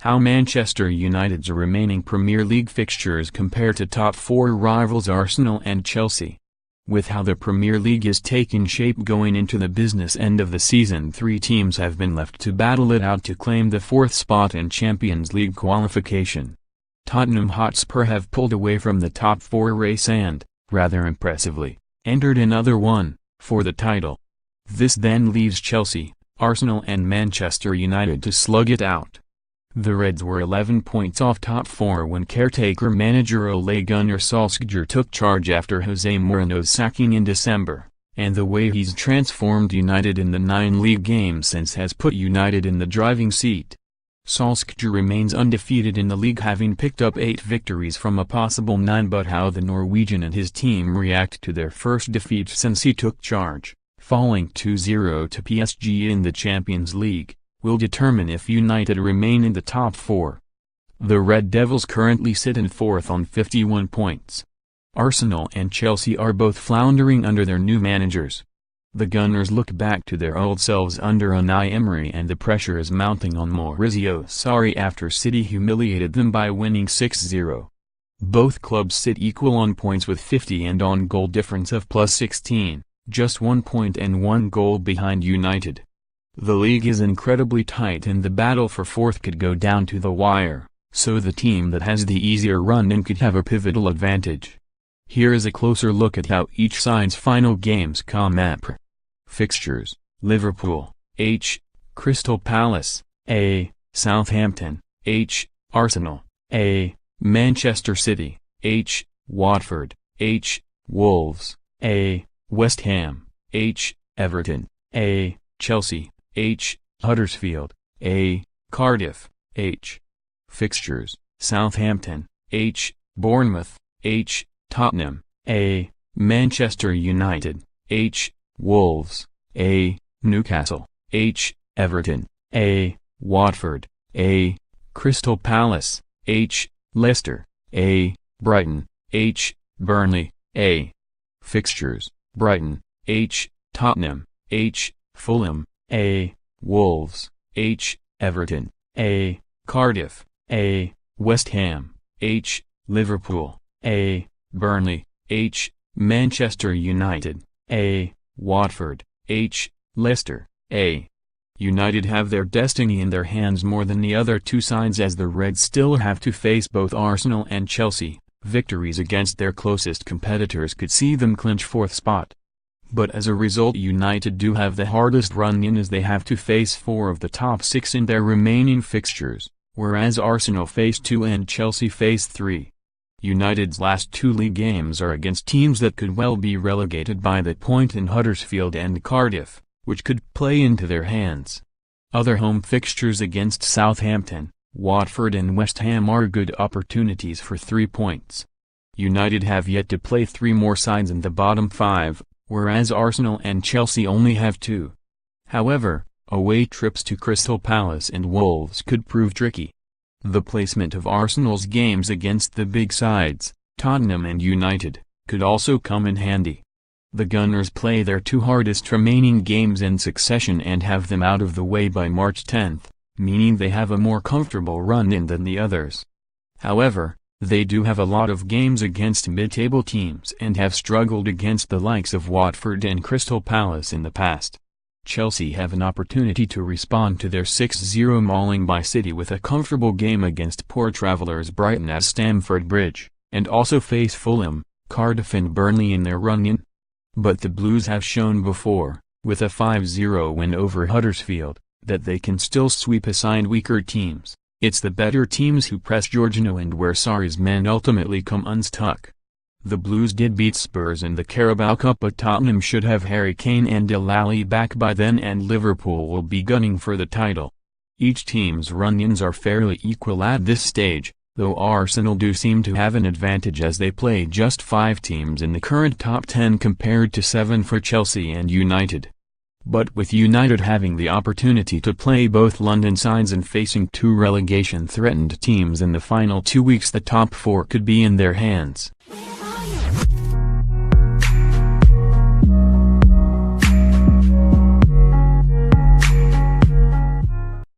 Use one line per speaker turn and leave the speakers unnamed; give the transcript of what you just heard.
How Manchester United's remaining Premier League fixtures compare to top four rivals Arsenal and Chelsea. With how the Premier League is taking shape going into the business end of the season, three teams have been left to battle it out to claim the fourth spot in Champions League qualification. Tottenham Hotspur have pulled away from the top four race and, rather impressively, entered another one, for the title. This then leaves Chelsea, Arsenal and Manchester United to slug it out. The Reds were 11 points off top four when caretaker manager Ole Gunnar Solskjaer took charge after Jose Mourinho's sacking in December, and the way he's transformed United in the 9 league games since has put United in the driving seat. Solskjaer remains undefeated in the league, having picked up 8 victories from a possible 9, but how the Norwegian and his team react to their first defeat since he took charge, falling 2-0 to PSG in the Champions League, will determine if United remain in the top 4. The Red Devils currently sit in 4th on 51 points. Arsenal and Chelsea are both floundering under their new managers. The Gunners look back to their old selves under Unai Emery, and the pressure is mounting on Maurizio Sarri after City humiliated them by winning 6-0. Both clubs sit equal on points with 50 and on goal difference of plus 16, just 1 point and 1 goal behind United. The league is incredibly tight and the battle for fourth could go down to the wire, so the team that has the easier run-in could have a pivotal advantage. Here is a closer look at how each side's final games comapre. Fixtures: Liverpool, H. Crystal Palace, A. Southampton, H. Arsenal, A. Manchester City, H. Watford, H. Wolves, A. West Ham, H. Everton, A. Chelsea, H. Huddersfield, A. Cardiff, H. Fixtures: Southampton, H. Bournemouth, H. Tottenham, A. Manchester United, H. Wolves, A. Newcastle, H. Everton, A. Watford, A. Crystal Palace, H. Leicester, A. Brighton, H. Burnley, A. Fixtures: Brighton, H. Tottenham, H. Fulham, A. Wolves, H. Everton, A. Cardiff, A. West Ham, H. Liverpool, A. Burnley, H. Manchester United, A. Watford, H. Leicester, A. United have their destiny in their hands more than the other two sides, as the Reds still have to face both Arsenal and Chelsea. Victories against their closest competitors could see them clinch fourth spot. But as a result, United do have the hardest run-in, as they have to face 4 of the top 6 in their remaining fixtures, whereas Arsenal face 2 and Chelsea face 3. United's last 2 league games are against teams that could well be relegated by that point in Huddersfield and Cardiff, which could play into their hands. Other home fixtures against Southampton, Watford and West Ham are good opportunities for 3 points. United have yet to play 3 more sides in the bottom 5, whereas Arsenal and Chelsea only have 2. However, away trips to Crystal Palace and Wolves could prove tricky. The placement of Arsenal's games against the big sides, Tottenham and United, could also come in handy. The Gunners play their 2 hardest remaining games in succession and have them out of the way by March 10th, meaning they have a more comfortable run-in than the others. However, they do have a lot of games against mid-table teams and have struggled against the likes of Watford and Crystal Palace in the past. Chelsea have an opportunity to respond to their 6-0 mauling by City with a comfortable game against poor travellers Brighton at Stamford Bridge, and also face Fulham, Cardiff and Burnley in their run-in. But the Blues have shown before, with a 5-0 win over Huddersfield, that they can still sweep aside weaker teams. It's the better teams who press Jorginho and where Sarri's men ultimately come unstuck. The Blues did beat Spurs in the Carabao Cup, but Tottenham should have Harry Kane and Dele Alli back by then, and Liverpool will be gunning for the title. Each team's run-ins are fairly equal at this stage, though Arsenal do seem to have an advantage as they play just 5 teams in the current top 10 compared to 7 for Chelsea and United. But with United having the opportunity to play both London sides and facing 2 relegation-threatened teams in the final 2 weeks, the top 4 could be in their hands.